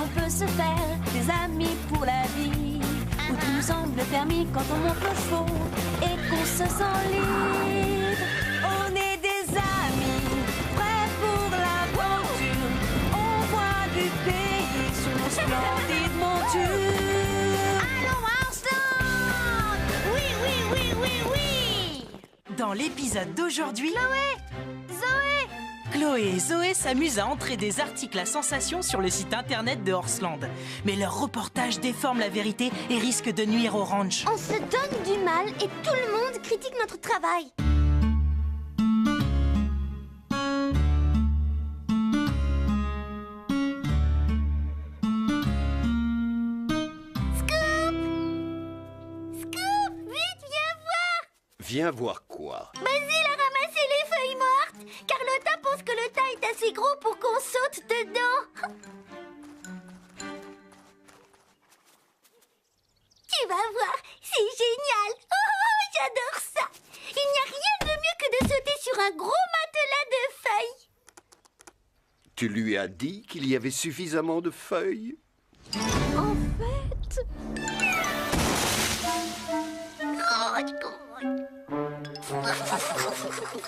on peut se faire des amis pour la vie. Où tout nous semble permis quand on monte aux chevaux et qu'on se sent libre. On est des amis, prêts pour l'aventure. On voit du pays sur nos splendides montures. Allons, Hearthstone! Oui, oui, oui, oui, oui! Dans l'épisode d'aujourd'hui, Zoé! Chloé et Zoé s'amusent à entrer des articles à sensation sur le site internet de Horseland. Mais leur reportage déforme la vérité et risque de nuire au ranch. On se donne du mal et tout le monde critique notre travail. Scoop, vite, viens voir! Viens voir quoi? Basile a ramassé les feuilles mortes. Carlotta pense que le tas est assez gros pour qu'on saute dedans. Tu vas voir, c'est génial. Oh, j'adore ça. Il n'y a rien de mieux que de sauter sur un gros matelas de feuilles. Tu lui as dit qu'il y avait suffisamment de feuilles? En fait...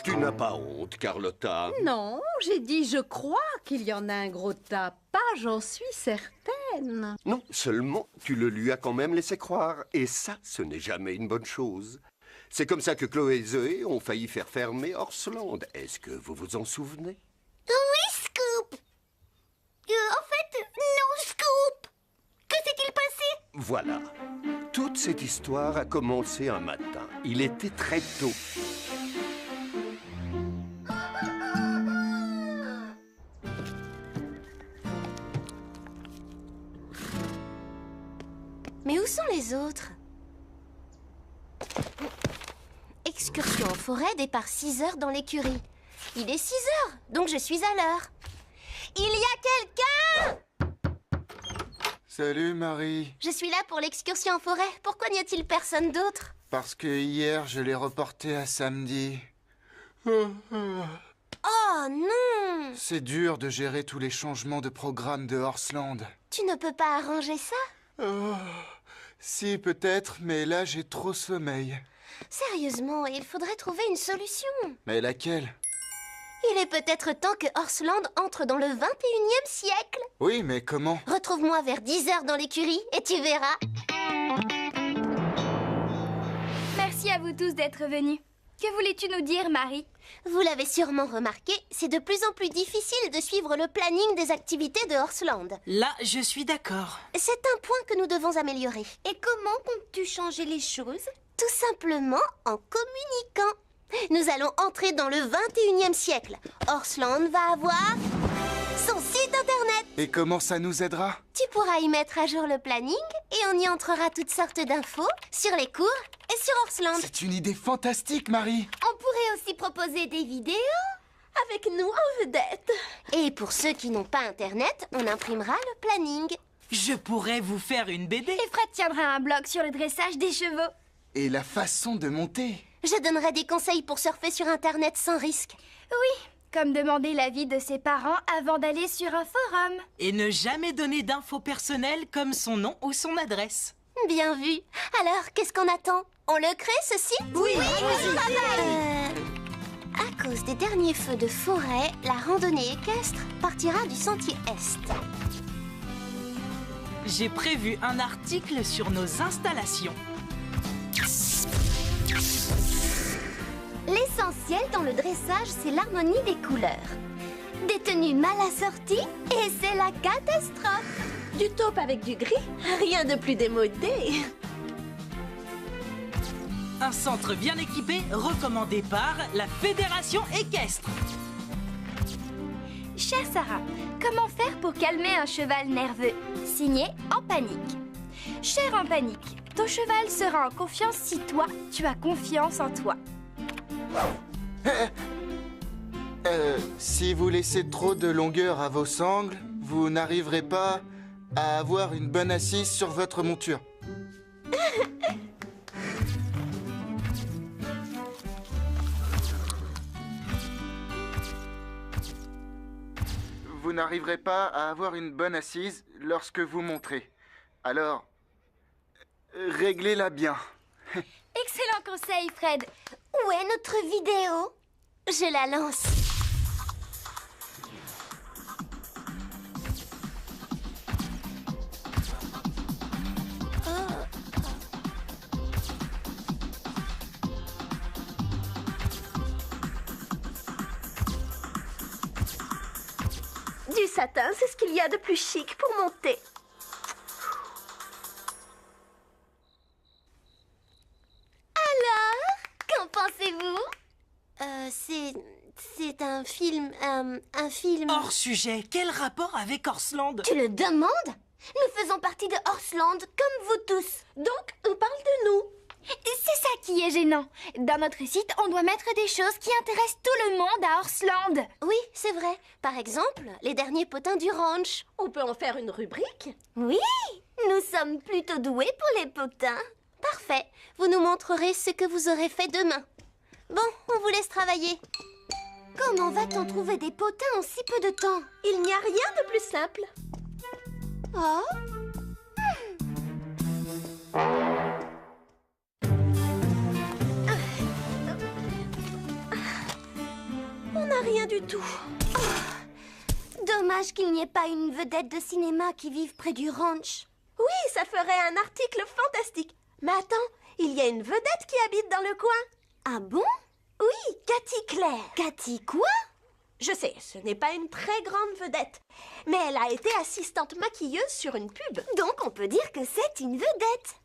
Tu n'as pas honte, Carlotta. Non, j'ai dit je crois qu'il y en a un gros tas. Pas, j'en suis certaine. Non, seulement tu le lui as quand même laissé croire. Et ça, ce n'est jamais une bonne chose. C'est comme ça que Chloé et Zoé ont failli faire fermer Horseland. Est-ce que vous vous en souvenez? Oui, Scoop. En fait, non, Scoop. Que s'est-il passé? Voilà. Toute cette histoire a commencé un matin. Il était très tôt. Mais où sont les autres? Excursion en forêt, départ 6 heures dans l'écurie. Il est 6 heures, donc je suis à l'heure. Il y a quelqu'un? Salut Marie. Je suis là pour l'excursion en forêt. Pourquoi n'y a-t-il personne d'autre? Parce que hier, je l'ai reporté à samedi. Oh non! C'est dur de gérer tous les changements de programme de Horseland. Tu ne peux pas arranger ça? Oh, si, peut-être, mais là, j'ai trop sommeil. Sérieusement, il faudrait trouver une solution. Mais laquelle? Il est peut-être temps que Horseland entre dans le 21e siècle. Oui, mais comment? Retrouve-moi vers 10 heures dans l'écurie et tu verras. Merci à vous tous d'être venus. Que voulais-tu nous dire, Marie? Vous l'avez sûrement remarqué, c'est de plus en plus difficile de suivre le planning des activités de Horseland. Là, je suis d'accord. C'est un point que nous devons améliorer. Et comment comptes-tu changer les choses? Tout simplement en communiquant. Nous allons entrer dans le 21e siècle. Horseland va avoir son site internet. Et comment ça nous aidera? Tu pourras y mettre à jour le planning et on y entrera toutes sortes d'infos sur les cours et sur Horseland. C'est une idée fantastique, Marie. On pourrait aussi proposer des vidéos avec nous en vedette. Et pour ceux qui n'ont pas internet, on imprimera le planning. Je pourrais vous faire une BD. Et Fred tiendra un blog sur le dressage des chevaux. Et la façon de monter. Je donnerai des conseils pour surfer sur internet sans risque. Oui, comme demander l'avis de ses parents avant d'aller sur un forum. Et ne jamais donner d'infos personnelles comme son nom ou son adresse. Bien vu. Alors, qu'est-ce qu'on attend? On le crée, ce site? Oui, À cause des derniers feux de forêt, la randonnée équestre partira du sentier Est. J'ai prévu un article sur nos installations. L'essentiel dans le dressage, c'est l'harmonie des couleurs. Des tenues mal assorties, et c'est la catastrophe. Du taupe avec du gris? Rien de plus démodé. Un centre bien équipé recommandé par la Fédération équestre. Chère Sarah, comment faire pour calmer un cheval nerveux? Signé En Panique. Cher En Panique, ton cheval sera en confiance si toi, tu as confiance en toi. Si vous laissez trop de longueur à vos sangles, vous n'arriverez pas à avoir une bonne assise sur votre monture. vous n'arriverez pas à avoir une bonne assise lorsque vous montrez. Alors, réglez-la bien. Excellent conseil, Fred. Où est notre vidéo? Je la lance. Du satin, c'est ce qu'il y a de plus chic pour monter. Alors, qu'en pensez-vous? C'est un film, un film... Hors sujet, quel rapport avec Horsland? Tu le demandes? Nous faisons partie de Horsland, comme vous tous. Donc, on parle de nous. C'est ça qui est gênant. Dans notre site, on doit mettre des choses qui intéressent tout le monde à Horsland. Oui, c'est vrai. Par exemple, les derniers potins du ranch. On peut en faire une rubrique. Oui, nous sommes plutôt doués pour les potins. Parfait. Vous nous montrerez ce que vous aurez fait demain. Bon, on vous laisse travailler. Comment va-t-on trouver des potins en si peu de temps? Il n'y a rien de plus simple. Oh? On n'a rien du tout. Dommage qu'il n'y ait pas une vedette de cinéma qui vive près du ranch. Oui, ça ferait un article fantastique. Mais attends, il y a une vedette qui habite dans le coin. Ah bon? Oui, Cathy Claire. Cathy quoi? Je sais, ce n'est pas une très grande vedette, mais elle a été assistante maquilleuse sur une pub. Donc on peut dire que c'est une vedette.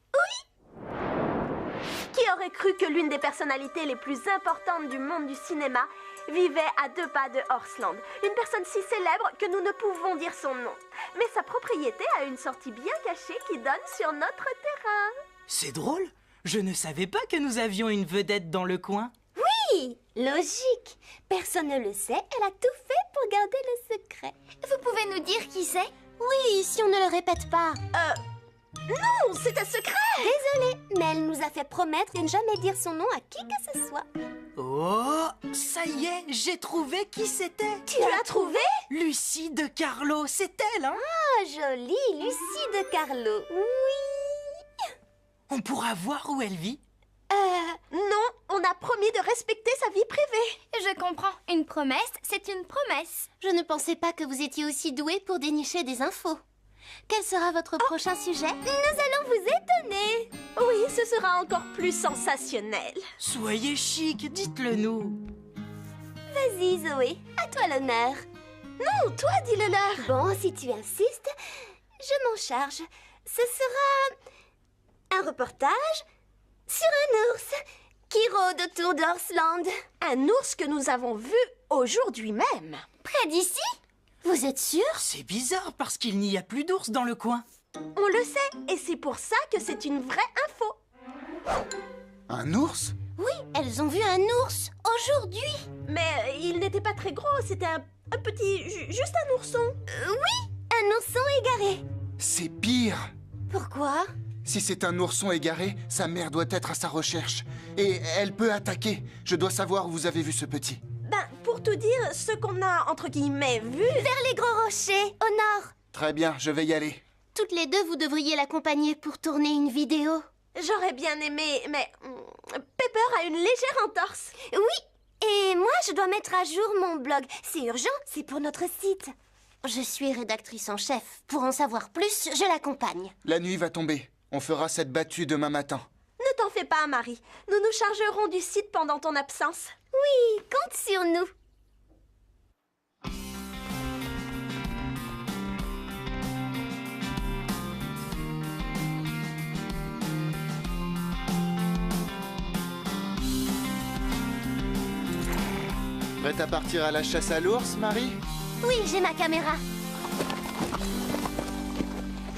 Qui aurait cru que l'une des personnalités les plus importantes du monde du cinéma vivait à 2 pas de Horsland? Une personne si célèbre que nous ne pouvons dire son nom. Mais sa propriété a une sortie bien cachée qui donne sur notre terrain. C'est drôle, je ne savais pas que nous avions une vedette dans le coin. Oui, logique. Personne ne le sait, elle a tout fait pour garder le secret. Vous pouvez nous dire qui c'est? Oui, si on ne le répète pas. Non, c'est un secret! Désolée, mais elle nous a fait promettre de ne jamais dire son nom à qui que ce soit. Oh, ça y est, j'ai trouvé qui c'était. Tu l'as trouvé? Lucie de Carlo, c'est elle, hein? Ah, jolie, Lucie de Carlo. Oui. On pourra voir où elle vit. Non, on a promis de respecter sa vie privée. Je comprends. Une promesse, c'est une promesse. Je ne pensais pas que vous étiez aussi doué pour dénicher des infos. Quel sera votre prochain sujet? Nous allons vous étonner. Oui, ce sera encore plus sensationnel. Soyez chic, dites-le nous. Vas-y, Zoé, à toi l'honneur. Non, toi, dis-le leur. Bon, si tu insistes, je m'en charge. Ce sera un reportage sur un ours qui rôde autour d'Horsland. Un ours que nous avons vu aujourd'hui même. Près d'ici? Vous êtes sûr? C'est bizarre parce qu'il n'y a plus d'ours dans le coin. On le sait, et c'est pour ça que c'est une vraie info. Un ours? Oui, elles ont vu un ours aujourd'hui. Mais il n'était pas très gros, c'était un petit... juste un ourson. Un ourson égaré. C'est pire. Pourquoi? Si c'est un ourson égaré, sa mère doit être à sa recherche. Et elle peut attaquer. Je dois savoir où vous avez vu ce petit. Ben, pour tout dire, ce qu'on a, entre guillemets, vu... Vers les gros rochers, au nord. Très bien, je vais y aller. Toutes les deux, vous devriez l'accompagner pour tourner une vidéo. J'aurais bien aimé, mais... Pepper a une légère entorse. Oui, et moi, je dois mettre à jour mon blog. C'est urgent, c'est pour notre site. Je suis rédactrice en chef. Pour en savoir plus, je l'accompagne. La nuit va tomber. On fera cette battue demain matin. Ne t'en fais pas, Marie. Nous nous chargerons du site pendant ton absence. Oui, compte sur nous. Prête à partir à la chasse à l'ours, Marie? Oui, j'ai ma caméra.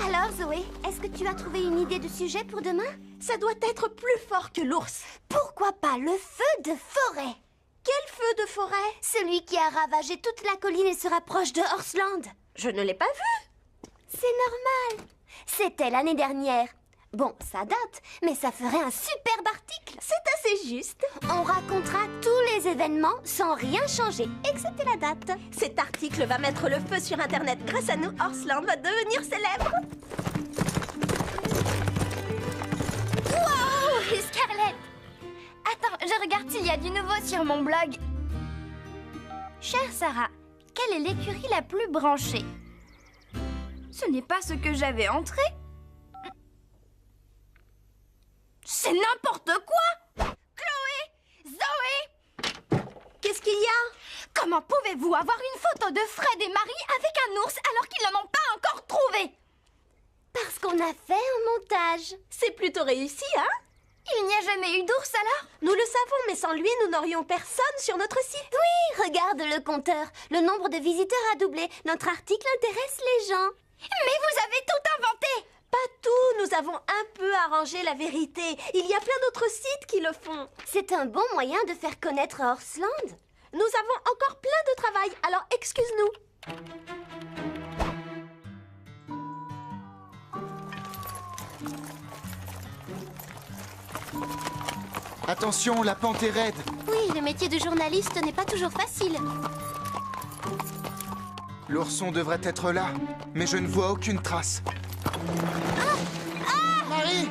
Alors, Zoé, est-ce que tu as trouvé une idée de sujet pour demain? Ça doit être plus fort que l'ours. Pourquoi pas le feu de forêt? Quel feu de forêt? Celui qui a ravagé toute la colline et se rapproche de Horsland. Je ne l'ai pas vu. C'est normal. C'était l'année dernière. Bon, ça date, mais ça ferait un superbe article. C'est assez juste. On racontera tous les événements sans rien changer, excepté la date. Cet article va mettre le feu sur Internet. Grâce à nous, Horsland va devenir célèbre. Wow, Scarlett! Attends, je regarde s'il y a du nouveau sur mon blog. Chère Sarah, quelle est l'écurie la plus branchée? Ce n'est pas ce que j'avais entré. C'est n'importe quoi! Chloé! Zoé! Qu'est-ce qu'il y a? Comment pouvez-vous avoir une photo de Fred et Marie avec un ours alors qu'ils n'en ont pas encore trouvé? Parce qu'on a fait un montage. C'est plutôt réussi, hein? Il n'y a jamais eu d'ours alors? Nous le savons, mais sans lui, nous n'aurions personne sur notre site. Oui, regarde le compteur. Le nombre de visiteurs a doublé. Notre article intéresse les gens. Mais vous avez tout inventé! Pas tout, nous avons un peu arrangé la vérité. Il y a plein d'autres sites qui le font. C'est un bon moyen de faire connaître Horsland. Nous avons encore plein de travail, alors excuse-nous. Attention, la pente est raide. Oui, le métier de journaliste n'est pas toujours facile. L'ourson devrait être là, mais je ne vois aucune trace. Marie!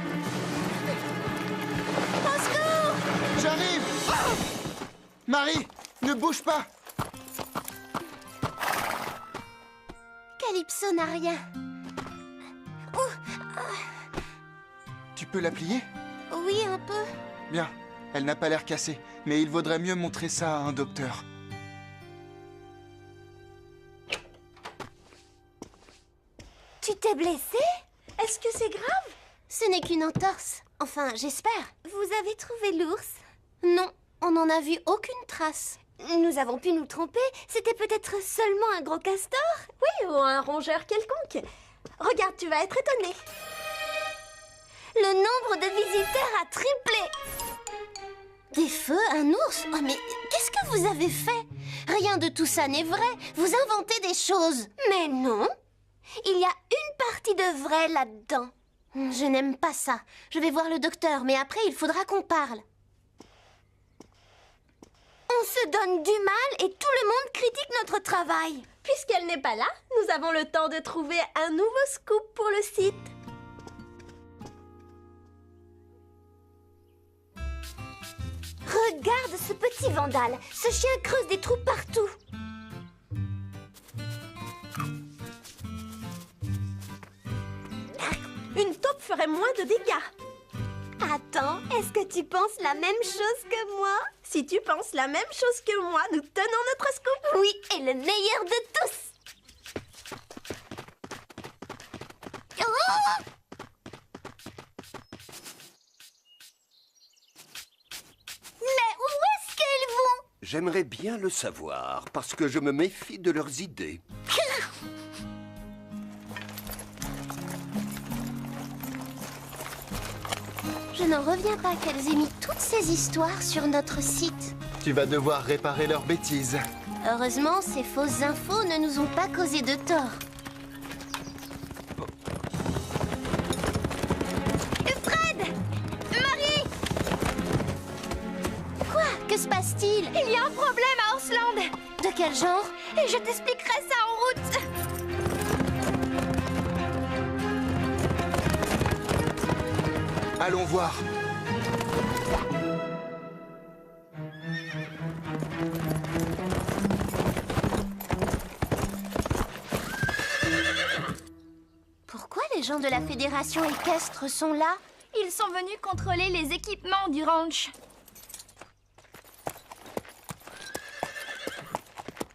Au secours! J'arrive! Marie, ne bouge pas! Calypso n'a rien. Tu peux la plier? Oui, un peu. Bien, elle n'a pas l'air cassée, mais il vaudrait mieux montrer ça à un docteur. Tu t'es blessé? Est-ce que c'est grave? Ce n'est qu'une entorse. Enfin, j'espère. Vous avez trouvé l'ours? Non, on n'en a vu aucune trace. Nous avons pu nous tromper. C'était peut-être seulement un gros castor? Oui, ou un rongeur quelconque. Regarde, tu vas être étonné. Le nombre de visiteurs a triplé. Des feux, un ours? Oh, mais qu'est-ce que vous avez fait? Rien de tout ça n'est vrai. Vous inventez des choses. Mais non. Il y a une partie de vrai là-dedans. Je n'aime pas ça. Je vais voir le docteur, mais après, il faudra qu'on parle. On se donne du mal et tout le monde critique notre travail. Puisqu'elle n'est pas là, nous avons le temps de trouver un nouveau scoop pour le site. Regarde ce petit vandale. Ce chien creuse des trous partout. Une taupe ferait moins de dégâts. Attends, est-ce que tu penses la même chose que moi? Si tu penses la même chose que moi, nous tenons notre scoop. Oui, et le meilleur de tous. Oh! Mais où est-ce qu'elles vont? J'aimerais bien le savoir, parce que je me méfie de leurs idées. Je n'en reviens pas qu'elles aient mis toutes ces histoires sur notre site. Tu vas devoir réparer leurs bêtises. Heureusement, ces fausses infos ne nous ont pas causé de tort. Fred! Marie! Quoi? Que se passe-t-il? Il y a un problème à Horsland! De quel genre? Et je t'expliquerai ça en route! Allons voir. Pourquoi les gens de la fédération équestre sont là? Ils sont venus contrôler les équipements du ranch.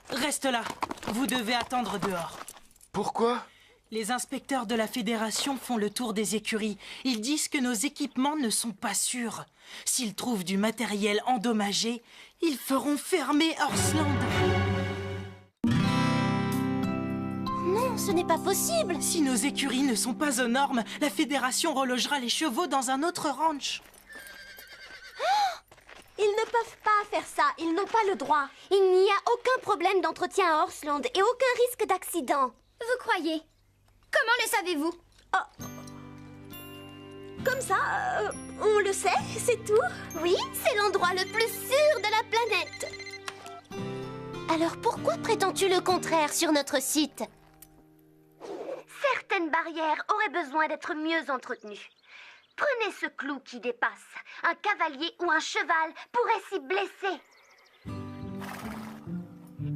Reste là. Vous devez attendre dehors. Pourquoi? Les inspecteurs de la Fédération font le tour des écuries. Ils disent que nos équipements ne sont pas sûrs. S'ils trouvent du matériel endommagé, ils feront fermer Horsland. Non, ce n'est pas possible. Si nos écuries ne sont pas aux normes, la Fédération relogera les chevaux dans un autre ranch. Ils ne peuvent pas faire ça, ils n'ont pas le droit. Il n'y a aucun problème d'entretien à Horsland et aucun risque d'accident. Vous croyez? Comment le savez-vous? Comme ça, on le sait, c'est tout. Oui, c'est l'endroit le plus sûr de la planète. Alors pourquoi prétends-tu le contraire sur notre site? Certaines barrières auraient besoin d'être mieux entretenues. Prenez ce clou qui dépasse. Un cavalier ou un cheval pourrait s'y blesser.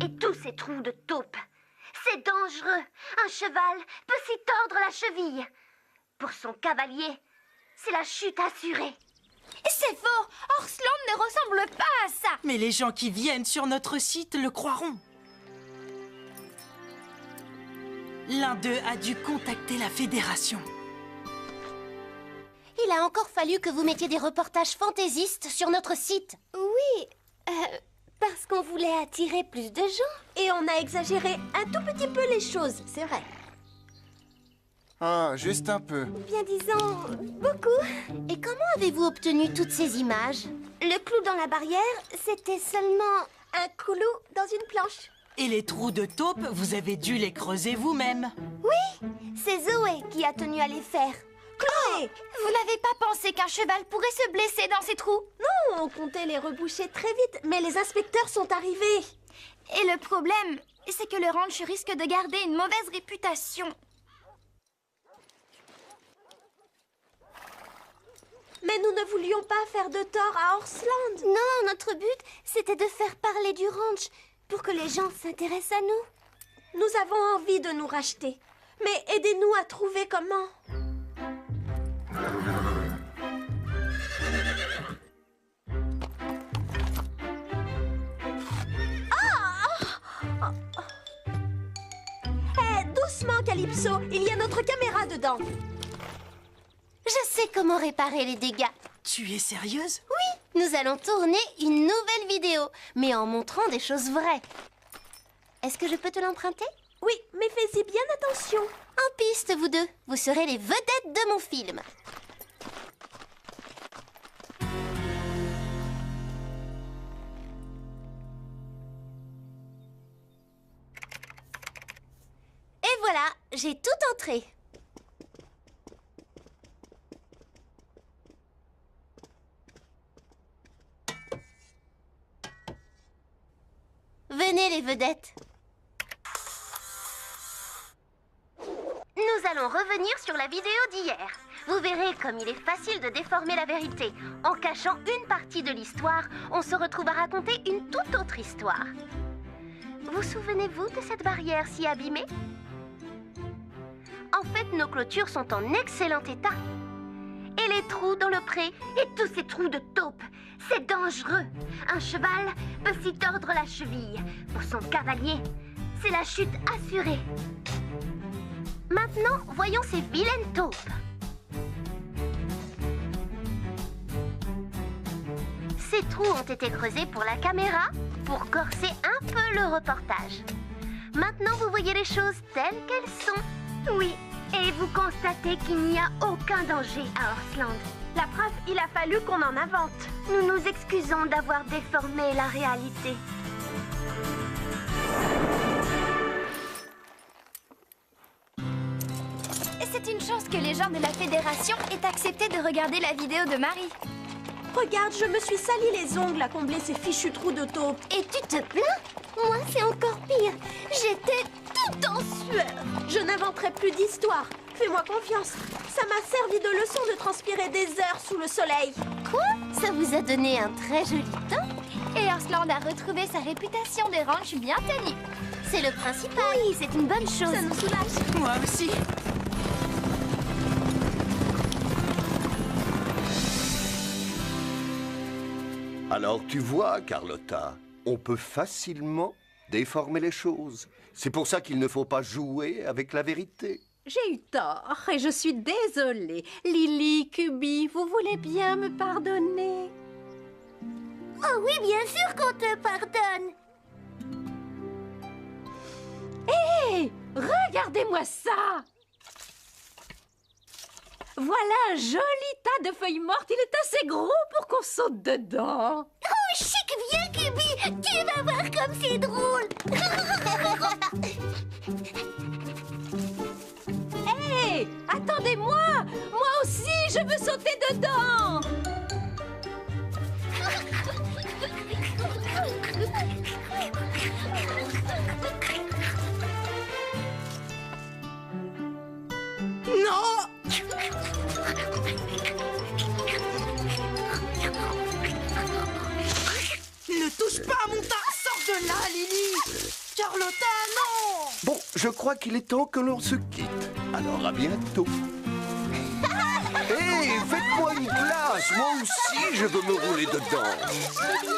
Et tous ces trous de taupe. C'est dangereux. Un cheval peut s'y tordre la cheville. Pour son cavalier, c'est la chute assurée. C'est faux! Orsland ne ressemble pas à ça! Mais les gens qui viennent sur notre site le croiront. L'un d'eux a dû contacter la Fédération. Il a encore fallu que vous mettiez des reportages fantaisistes sur notre site. Oui, parce qu'on voulait attirer plus de gens. Et on a exagéré un tout petit peu les choses, c'est vrai. Ah, juste un peu. Bien disant, beaucoup. Et comment avez-vous obtenu toutes ces images? Le clou dans la barrière, c'était seulement un clou dans une planche. Et les trous de taupe, vous avez dû les creuser vous-même. Oui, c'est Zoé qui a tenu à les faire. Chloé! Vous n'avez pas pensé qu'un cheval pourrait se blesser dans ces trous? Non, on comptait les reboucher très vite, mais les inspecteurs sont arrivés. Et le problème, c'est que le ranch risque de garder une mauvaise réputation. Mais nous ne voulions pas faire de tort à Orsland. Non, notre but, c'était de faire parler du ranch pour que les gens s'intéressent à nous. Nous avons envie de nous racheter. Mais aidez-nous à trouver comment. Doucement, Calypso. Il y a notre caméra dedans. Je sais comment réparer les dégâts. Tu es sérieuse? Oui, nous allons tourner une nouvelle vidéo, mais en montrant des choses vraies. Est-ce que je peux te l'emprunter? Oui, mais fais-y bien attention. En piste, vous deux. Vous serez les vedettes de mon film. Et voilà, j'ai tout entré. Venez les vedettes. Nous allons revenir sur la vidéo d'hier. Vous verrez comme il est facile de déformer la vérité. En cachant une partie de l'histoire, on se retrouve à raconter une toute autre histoire. Vous souvenez-vous de cette barrière si abîmée? En fait, nos clôtures sont en excellent état. Et les trous dans le pré, et tous ces trous de taupe, c'est dangereux. Un cheval peut s'y tordre la cheville. Pour son cavalier, c'est la chute assurée. Maintenant, voyons ces vilaines taupes. Ces trous ont été creusés pour la caméra, pour corser un peu le reportage. Maintenant, vous voyez les choses telles qu'elles sont. Oui, et vous constatez qu'il n'y a aucun danger à Orsland. La preuve, il a fallu qu'on en invente. Nous nous excusons d'avoir déformé la réalité. Et c'est une chance que les gens de la Fédération aient accepté de regarder la vidéo de Marie. Regarde, je me suis sali les ongles à combler ces fichus trous de taupe. Et tu te plains? Moi, c'est encore pire. J'étais tout en sueur. Je n'inventerai plus d'histoire. Fais-moi confiance. Ça m'a servi de leçon de transpirer des heures sous le soleil. Quoi? Ça vous a donné un très joli temps? Et Orsland a retrouvé sa réputation de ranch bien tenue. C'est le principal. Oui, c'est une bonne chose. Ça nous soulage. Moi aussi. Alors tu vois, Carlotta, on peut facilement déformer les choses. C'est pour ça qu'il ne faut pas jouer avec la vérité. J'ai eu tort et je suis désolée. Lily, Cubi, vous voulez bien me pardonner? Oh oui, bien sûr qu'on te pardonne. Hé, regardez-moi ça! Voilà un joli tas de feuilles mortes. Il est assez gros pour qu'on saute dedans. Oh, chic, viens, Cubi. Tu vas voir comme c'est drôle. Hé, attendez-moi! Moi aussi, je veux sauter touche pas à mon tas! Sors de là, Lily! Carlotta, non! Bon, je crois qu'il est temps que l'on se quitte. Alors à bientôt. Hé, faites-moi une glace. Moi aussi, je veux me rouler dedans.